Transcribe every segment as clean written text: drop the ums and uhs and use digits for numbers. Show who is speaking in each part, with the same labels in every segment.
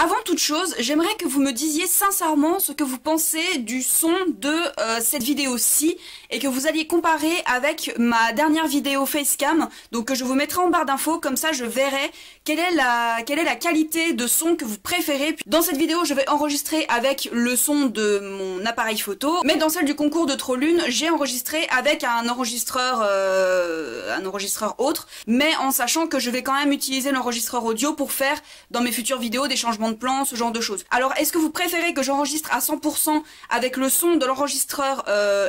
Speaker 1: Avant toute chose, j'aimerais que vous me disiez sincèrement ce que vous pensez du son de cette vidéo-ci et que vous alliez comparer avec ma dernière vidéo Facecam, donc que je vous mettrai en barre d'infos, comme ça je verrai quelle est la qualité de son que vous préférez. Dans cette vidéo, je vais enregistrer avec le son de mon appareil photo, mais dans celle du concours de Trollune, j'ai enregistré avec un enregistreur autre, mais en sachant que je vais quand même utiliser l'enregistreur audio pour faire dans mes futures vidéos des changements de plan, ce genre de choses. Alors est-ce que vous préférez que j'enregistre à 100% avec le son de l'enregistreur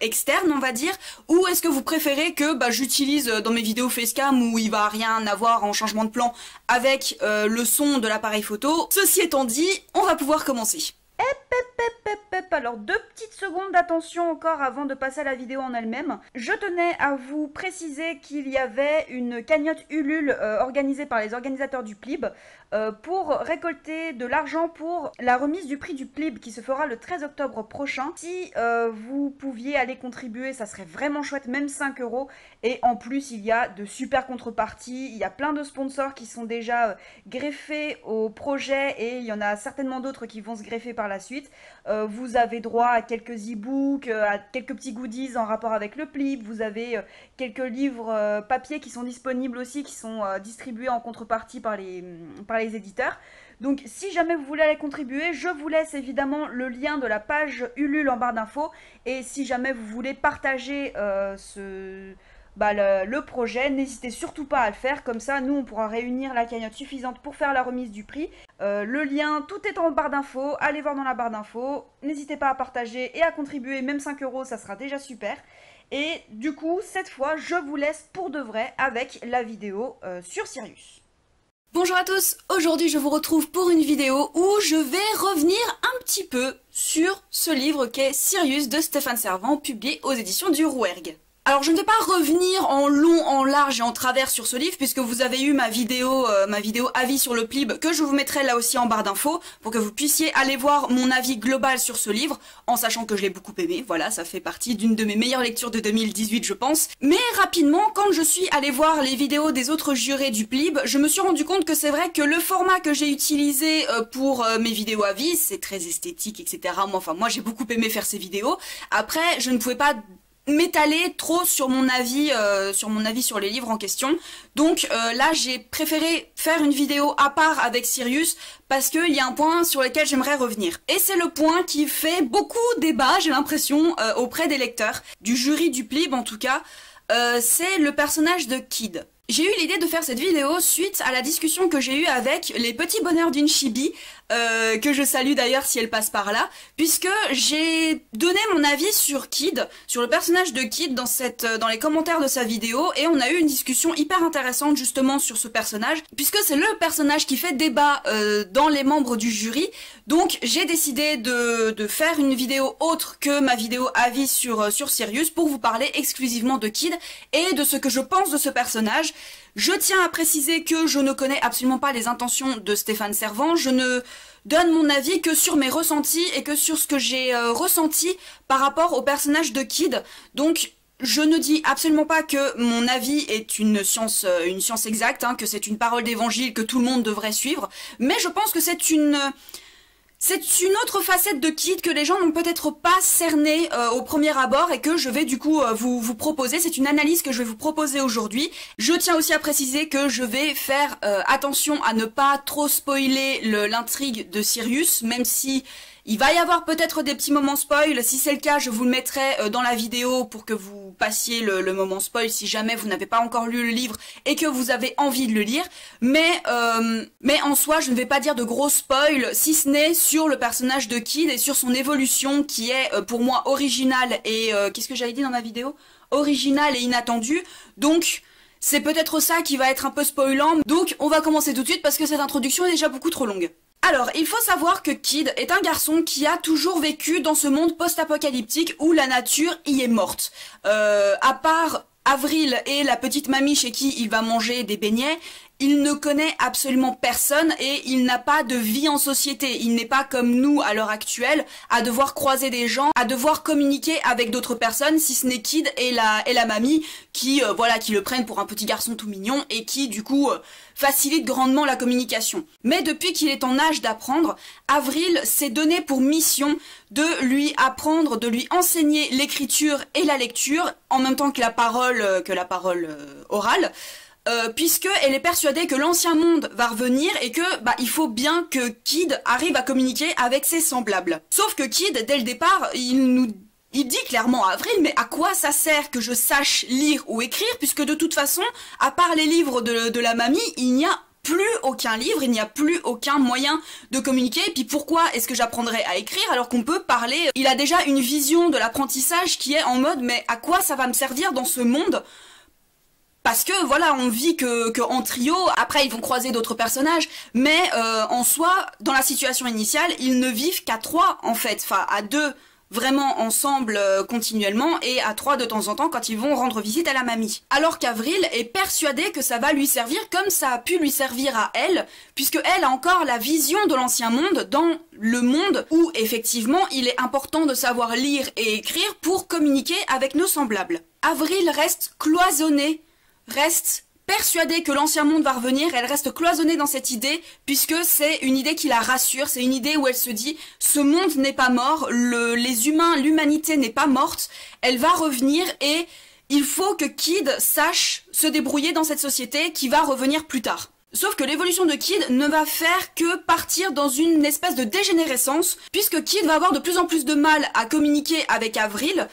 Speaker 1: externe, on va dire, ou est-ce que vous préférez que j'utilise dans mes vidéos Facecam où il va rien avoir en changement de plan avec le son de l'appareil photo? Ceci étant dit, on va pouvoir commencer. Alors 2 petites secondes d'attention encore avant de passer à la vidéo en elle-même. Je tenais à vous préciser qu'il y avait une cagnotte Ulule organisée par les organisateurs du PLIB pour récolter de l'argent pour la remise du prix du PLIB qui se fera le 13 octobre prochain. Si vous pouviez aller contribuer, ça serait vraiment chouette, même 5 €. Et en plus, il y a de super contreparties, il y a plein de sponsors qui sont déjà greffés au projet et il y en a certainement d'autres qui vont se greffer par la suite. Vous avez droit à quelques e-books, à quelques petits goodies en rapport avec le PLIB, vous avez quelques livres papier qui sont disponibles aussi, qui sont distribués en contrepartie par les éditeurs. Donc si jamais vous voulez aller contribuer, je vous laisse évidemment le lien de la page Ulule en barre d'infos, et si jamais vous voulez partager le projet, n'hésitez surtout pas à le faire, comme ça nous on pourra réunir la cagnotte suffisante pour faire la remise du prix. Le lien, tout est en barre d'infos, allez voir dans la barre d'infos, n'hésitez pas à partager et à contribuer, même 5 €, ça sera déjà super. Et du coup, cette fois, je vous laisse pour de vrai avec la vidéo sur Sirius. Bonjour à tous, aujourd'hui je vous retrouve pour une vidéo où je vais revenir un petit peu sur ce livre qu'est Sirius de Stéphane Servan, publié aux éditions du Rouergue. Alors je ne vais pas revenir en long, en large et en travers sur ce livre puisque vous avez eu ma vidéo avis sur le PLIB que je vous mettrai là aussi en barre d'infos pour que vous puissiez aller voir mon avis global sur ce livre en sachant que je l'ai beaucoup aimé. Voilà, ça fait partie d'une de mes meilleures lectures de 2018 je pense. Mais rapidement, quand je suis allée voir les vidéos des autres jurés du PLIB, je me suis rendu compte que c'est vrai que le format que j'ai utilisé pour mes vidéos avis, c'est très esthétique, etc. Moi j'ai beaucoup aimé faire ces vidéos. Après, je ne pouvais pas m'étaler trop sur mon avis sur les livres en question. Donc là j'ai préféré faire une vidéo à part avec Sirius parce qu'il y a un point sur lequel j'aimerais revenir. Et c'est le point qui fait beaucoup débat, j'ai l'impression, auprès des lecteurs, du jury du PLIB en tout cas, c'est le personnage de Kid. J'ai eu l'idée de faire cette vidéo suite à la discussion que j'ai eue avec les petits bonheurs d'une chibi, que je salue d'ailleurs si elle passe par là, puisque j'ai donné mon avis sur Kid, sur le personnage de Kid dans les commentaires de sa vidéo, et on a eu une discussion hyper intéressante justement sur ce personnage, puisque c'est le personnage qui fait débat dans les membres du jury. Donc j'ai décidé de faire une vidéo autre que ma vidéo avis sur Sirius pour vous parler exclusivement de Kid et de ce que je pense de ce personnage. Je tiens à préciser que je ne connais absolument pas les intentions de Stéphane Servan, je ne donne mon avis que sur mes ressentis et que sur ce que j'ai ressenti par rapport au personnage de Kid. Donc je ne dis absolument pas que mon avis est une science exacte, hein, que c'est une parole d'évangile que tout le monde devrait suivre, mais je pense que c'est une autre facette de Kid que les gens n'ont peut-être pas cerné au premier abord et que je vais du coup vous proposer. C'est une analyse que je vais vous proposer aujourd'hui. Je tiens aussi à préciser que je vais faire attention à ne pas trop spoiler l'intrigue de Sirius, même si il va y avoir peut-être des petits moments spoil. Si c'est le cas, je vous le mettrai dans la vidéo pour que vous passiez le moment spoil si jamais vous n'avez pas encore lu le livre et que vous avez envie de le lire. Mais en soi, je ne vais pas dire de gros spoil, si ce n'est sur le personnage de Kid et sur son évolution qui est pour moi originale et... qu'est-ce que j'avais dit dans ma vidéo? Originale et inattendue. Donc c'est peut-être ça qui va être un peu spoilant. Donc on va commencer tout de suite parce que cette introduction est déjà beaucoup trop longue. Alors, il faut savoir que Kid est un garçon qui a toujours vécu dans ce monde post-apocalyptique où la nature y est morte. À part Avril et la petite mamie chez qui il va manger des beignets, il ne connaît absolument personne et il n'a pas de vie en société. Il n'est pas comme nous à l'heure actuelle à devoir croiser des gens, à devoir communiquer avec d'autres personnes, si ce n'est Kid et la mamie qui voilà, qui le prennent pour un petit garçon tout mignon et qui du coup facilite grandement la communication. Mais depuis qu'il est en âge d'apprendre, Avril s'est donné pour mission de lui apprendre, de lui enseigner l'écriture et la lecture en même temps que la parole orale. Puisque elle est persuadée que l'ancien monde va revenir et que il faut bien que Kid arrive à communiquer avec ses semblables. Sauf que Kid, dès le départ, il dit clairement à Avril, mais à quoi ça sert que je sache lire ou écrire, puisque de toute façon, à part les livres de la mamie, il n'y a plus aucun livre, il n'y a plus aucun moyen de communiquer, et puis pourquoi est-ce que j'apprendrais à écrire alors qu'on peut parler? Il a déjà une vision de l'apprentissage qui est en mode, mais à quoi ça va me servir dans ce monde? Parce que voilà, on vit que en trio, après ils vont croiser d'autres personnages, mais en soi, dans la situation initiale, ils ne vivent qu'à 3 en fait, enfin à 2 vraiment ensemble continuellement et à 3 de temps en temps quand ils vont rendre visite à la mamie. Alors qu'Avril est persuadée que ça va lui servir comme ça a pu lui servir à elle, puisque elle a encore la vision de l'ancien monde dans le monde où effectivement il est important de savoir lire et écrire pour communiquer avec nos semblables. Avril reste cloisonnée, reste persuadée que l'ancien monde va revenir, elle reste cloisonnée dans cette idée, puisque c'est une idée qui la rassure, c'est une idée où elle se dit « ce monde n'est pas mort, les humains, l'humanité n'est pas morte, elle va revenir et il faut que Kid sache se débrouiller dans cette société qui va revenir plus tard ». Sauf que l'évolution de Kid ne va faire que partir dans une espèce de dégénérescence, puisque Kid va avoir de plus en plus de mal à communiquer avec Avril.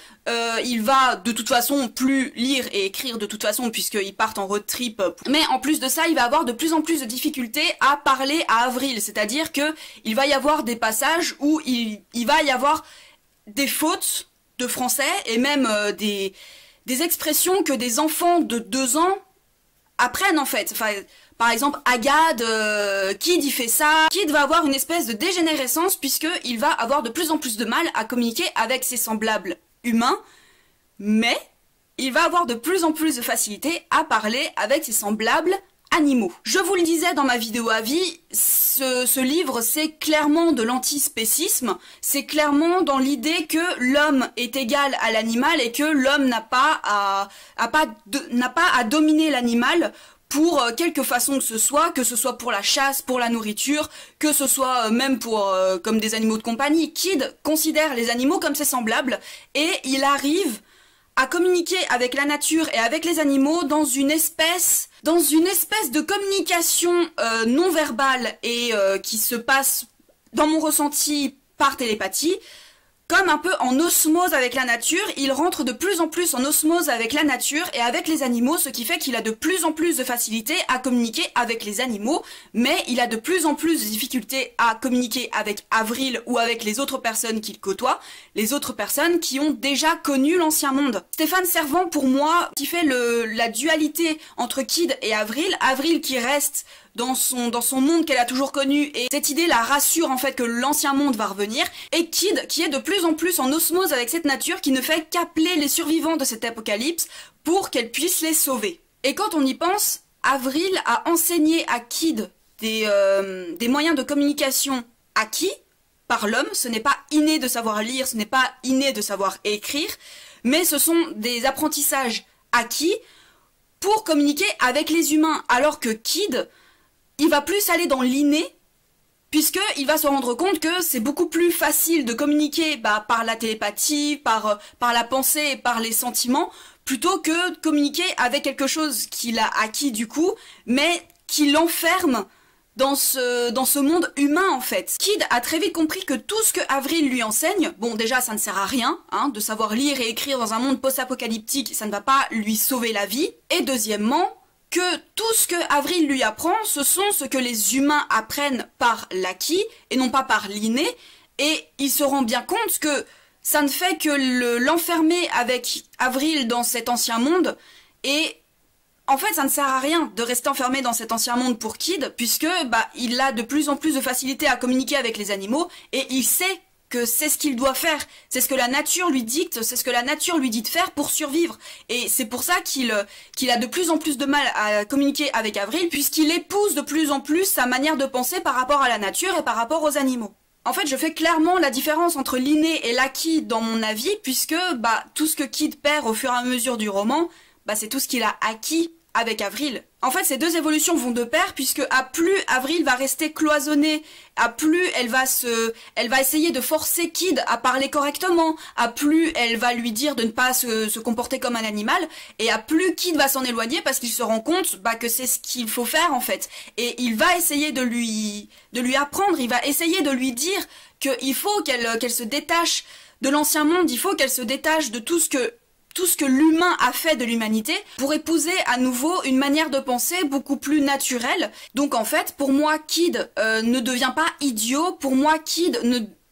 Speaker 1: Il va de toute façon plus lire et écrire de toute façon, puisqu'ils partent en road trip. Mais en plus de ça, il va avoir de plus en plus de difficultés à parler à Avril, c'est-à-dire que il va y avoir des passages où il va y avoir des fautes de français, et même des expressions que des enfants de 2 ans apprennent en fait. Enfin, par exemple, Agade, Kid il fait ça. Kid va avoir une espèce de dégénérescence puisqu'il va avoir de plus en plus de mal à communiquer avec ses semblables humains, mais il va avoir de plus en plus de facilité à parler avec ses semblables animaux. Je vous le disais dans ma vidéo avis, ce livre c'est clairement de l'antispécisme, c'est clairement dans l'idée que l'homme est égal à l'animal et que l'homme n'a pas à dominer l'animal pour quelque façon que ce soit pour la chasse, pour la nourriture, que ce soit même pour comme des animaux de compagnie. Kid considère les animaux comme ses semblables et il arrive à communiquer avec la nature et avec les animaux dans une espèce de communication non verbale et qui se passe, dans mon ressenti, par télépathie, comme un peu en osmose avec la nature. Il rentre de plus en plus en osmose avec la nature et avec les animaux, ce qui fait qu'il a de plus en plus de facilité à communiquer avec les animaux, mais il a de plus en plus de difficultés à communiquer avec Avril ou avec les autres personnes qu'il côtoie, les autres personnes qui ont déjà connu l'ancien monde. Stéphane Servant, pour moi, qui fait la dualité entre Kid et Avril, Avril qui reste dans son monde qu'elle a toujours connu, et cette idée la rassure en fait que l'ancien monde va revenir, et Kid qui est de plus en plus en osmose avec cette nature qui ne fait qu'appeler les survivants de cet apocalypse pour qu'elle puisse les sauver. Et quand on y pense, Avril a enseigné à Kid des moyens de communication acquis par l'homme. Ce n'est pas inné de savoir lire, ce n'est pas inné de savoir écrire, mais ce sont des apprentissages acquis pour communiquer avec les humains, alors que Kid, il va plus aller dans l'inné, puisqu'il va se rendre compte que c'est beaucoup plus facile de communiquer par la télépathie, par la pensée et par les sentiments, plutôt que de communiquer avec quelque chose qu'il a acquis du coup, mais qui l'enferme dans ce monde humain en fait. Kid a très vite compris que tout ce que Avril lui enseigne, bon déjà ça ne sert à rien, de savoir lire et écrire dans un monde post-apocalyptique, ça ne va pas lui sauver la vie, et deuxièmement, que tout ce que Avril lui apprend, ce sont ce que les humains apprennent par l'acquis et non pas par l'inné, et il se rend bien compte que ça ne fait que l'enfermer avec Avril dans cet ancien monde, et en fait ça ne sert à rien de rester enfermé dans cet ancien monde pour Kid, puisque il a de plus en plus de facilité à communiquer avec les animaux, et il sait
Speaker 2: que c'est ce qu'il doit faire, c'est ce que la nature lui dicte, c'est ce que la nature lui dit de faire pour survivre. Et c'est pour ça qu'il a de plus en plus de mal à communiquer avec Avril, puisqu'il épouse de plus en plus sa manière de penser par rapport à la nature et par rapport aux animaux. En fait, je fais clairement la différence entre l'inné et l'acquis dans mon avis, puisque tout ce que Kid perd au fur et à mesure du roman, c'est tout ce qu'il a acquis avec Avril. En fait, ces deux évolutions vont de pair, puisque à plus Avril va rester cloisonnée, à plus elle va essayer de forcer Kid à parler correctement, à plus elle va lui dire de ne pas se comporter comme un animal, et à plus Kid va s'en éloigner parce qu'il se rend compte que c'est ce qu'il faut faire en fait. Et il va essayer de lui apprendre, il va essayer de lui dire qu'il faut qu'elle se détache de l'ancien monde, il faut qu'elle se détache de tout ce que l'humain a fait de l'humanité pour épouser à nouveau une manière de penser beaucoup plus naturelle. Donc en fait, pour moi, Kid ne devient pas idiot, pour moi, Kid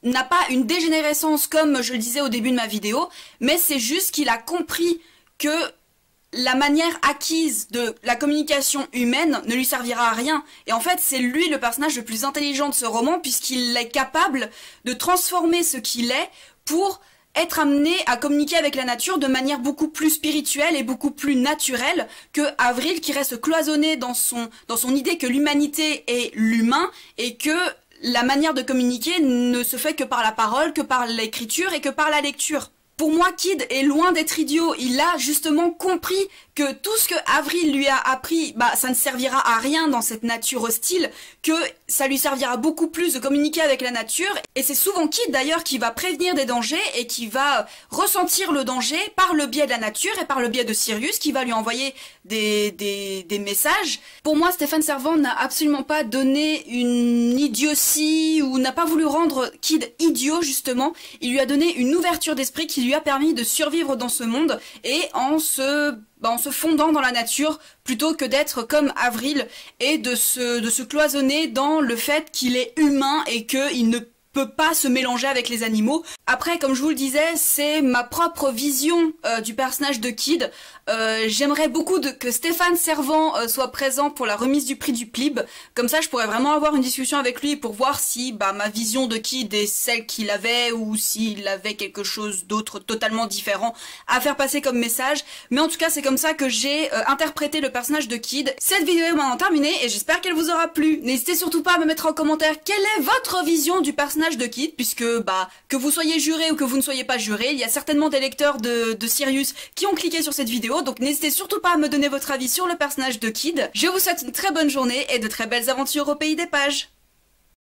Speaker 2: n'a pas une dégénérescence comme je le disais au début de ma vidéo, mais c'est juste qu'il a compris que la manière acquise de la communication humaine ne lui servira à rien. Et en fait, c'est lui le personnage le plus intelligent de ce roman, puisqu'il est capable de transformer ce qu'il est pour être amené à communiquer avec la nature de manière beaucoup plus spirituelle et beaucoup plus naturelle que Avril, qui reste cloisonné dans son idée que l'humanité est l'humain et que la manière de communiquer ne se fait que par la parole, que par l'écriture et que par la lecture. Pour moi, Kid est loin d'être idiot. Il a justement compris que tout ce que Avril lui a appris, ça ne servira à rien dans cette nature hostile, que ça lui servira beaucoup plus de communiquer avec la nature. Et c'est souvent Kid d'ailleurs qui va prévenir des dangers et qui va ressentir le danger par le biais de la nature et par le biais de Sirius qui va lui envoyer des messages. Pour moi, Stéphane Servan n'a absolument pas donné une idiotie ou n'a pas voulu rendre Kid idiot justement. Il lui a donné une ouverture d'esprit qui lui a permis de survivre dans ce monde et en se fondant dans la nature plutôt que d'être comme Avril et de se cloisonner dans le fait qu'il est humain et qu'il ne peut pas se mélanger avec les animaux. Après, comme je vous le disais, c'est ma propre vision du personnage de Kid. J'aimerais beaucoup que Stéphane Servan soit présent pour la remise du prix du PLIB. Comme ça, je pourrais vraiment avoir une discussion avec lui pour voir si ma vision de Kid est celle qu'il avait ou s'il avait quelque chose d'autre totalement différent à faire passer comme message. Mais en tout cas, c'est comme ça que j'ai interprété le personnage de Kid. Cette vidéo est maintenant terminée et j'espère qu'elle vous aura plu. N'hésitez surtout pas à me mettre en commentaire quelle est votre vision du personnage de Kid, puisque que vous soyez juré ou que vous ne soyez pas juré, il y a certainement des lecteurs de Sirius qui ont cliqué sur cette vidéo, donc n'hésitez surtout pas à me donner votre avis sur le personnage de Kid. Je vous souhaite une très bonne journée et de très belles aventures au pays des pages.